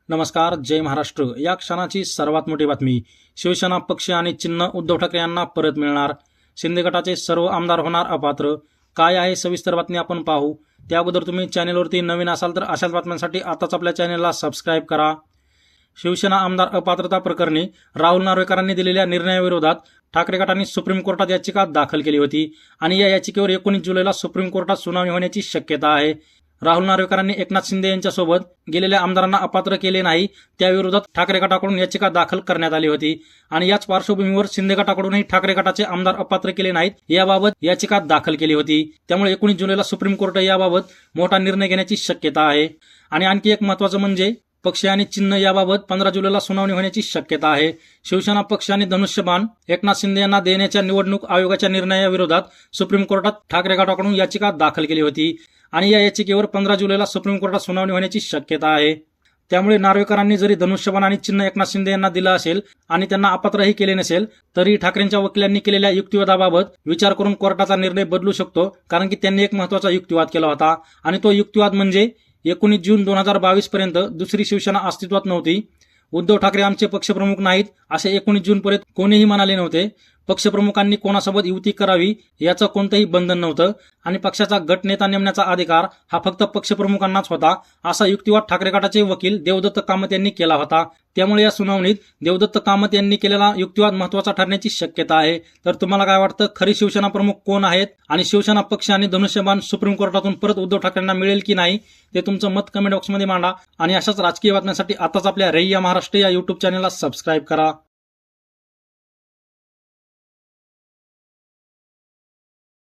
नमस्कार, जय महाराष्ट्र. या क्षणाची सर्वात मोठी बातमी. शिवसेना पक्ष आणि चिन्ह उद्धव ठाकरे यांना परत मिळणार. शिंदे गटाचे सर्व आमदार होणार अपात्र. काय आहे सविस्तर बातमी आपण पाहू. त्या अगोदर तुम्ही चॅनेलवरती नवीन असाल तर अशाच बातम्यांसाठी आताच आपल्या चॅनेलला सबस्क्राईब करा. शिवसेना आमदार अपात्रता प्रकरणी राहुल नार्वेकरांनी दिलेल्या निर्णयाविरोधात ठाकरे गटाने सुप्रीम कोर्टात याचिका दाखल केली होती आणि या याचिकेवर 19 जुलैला सुप्रीम कोर्टात सुनावणी होण्याची शक्यता आहे. राहुल नार्वेकरांनी एकनाथ शिंदे यांच्यासोबत गेलेल्या आमदारांना अपात्र केले नाही त्याविरोधात ठाकरे गटाकडून याचिका दाखल करण्यात आली होती आणि याच पार्श्वभूमीवर शिंदे गटाकडूनही ठाकरे गटाचे आमदार अपात्र केले नाहीत याबाबत याचिका दाखल केली होती. त्यामुळे 19 जुलैला सुप्रीम कोर्ट याबाबत मोठा निर्णय घेण्याची शक्यता आहे. आणि आणखी एक महत्त्वाचं म्हणजे पक्ष आणि चिन्ह याबाबत 15 जुलैला सुनावणी होण्याची शक्यता आहे. शिवसेना पक्ष आणि धनुष्यबाण एकनाथ शिंदे यांना देण्याच्या निवडणूक आयोगाच्या निर्णयाविरोधात सुप्रीम कोर्टात ठाकरे गटाकडून याचिका दाखल केली होती आणि या याचिकेवर 15 जुलैला सुप्रीम कोर्टात सुनावणी होण्याची शक्यता आहे. त्यामुळे नार्वेकरांनी जरी धनुष्यबाण आणि चिन्ह एकनाथ शिंदे यांना दिलं असेल आणि त्यांना अपात्रही केले नसेल तरी ठाकरेंच्या वकिलांनी केलेल्या युक्तिवादाबाबत विचार करून कोर्टाचा निर्णय बदलू शकतो. कारण की त्यांनी एक महत्त्वाचा युक्तिवाद केला होता आणि तो युक्तिवाद म्हणजे 19 जून 2022 पर्यंत दुसरी शिवसेना अस्तित्वात नव्हती. उद्धव ठाकरे आमचे पक्षप्रमुख नाहीत असे 19 जून पर्यंत कोणीही म्हणाले नव्हते. पक्षप्रमुखांनी कोणासोबत युती करावी याचं कोणतंही बंधन नव्हतं आणि पक्षाचा गट नेता नेमण्याचा अधिकार हा फक्त पक्षप्रमुखांनाच होता असा युक्तिवाद ठाकरे गटाचे वकील देवदत्त कामत यांनी केला होता. त्यामुळे या सुनावणीत देवदत्त कामत यांनी केलेला युक्तिवाद महत्त्वाचा ठरण्याची शक्यता आहे. तर तुम्हाला काय वाटतं, खरी शिवसेना प्रमुख कोण आहेत आणि शिवसेना पक्ष आणि धनुष्यबाण सुप्रीम कोर्टातून परत उद्धव ठाकरेंना मिळेल की नाही ते तुमचं मत कमेंट बॉक्समध्ये मांडा आणि अशाच राजकीय बातम्यांसाठी आताच आपल्या रय्या महाराष्ट्र या युट्यूब चॅनलला सबस्क्राईब करा.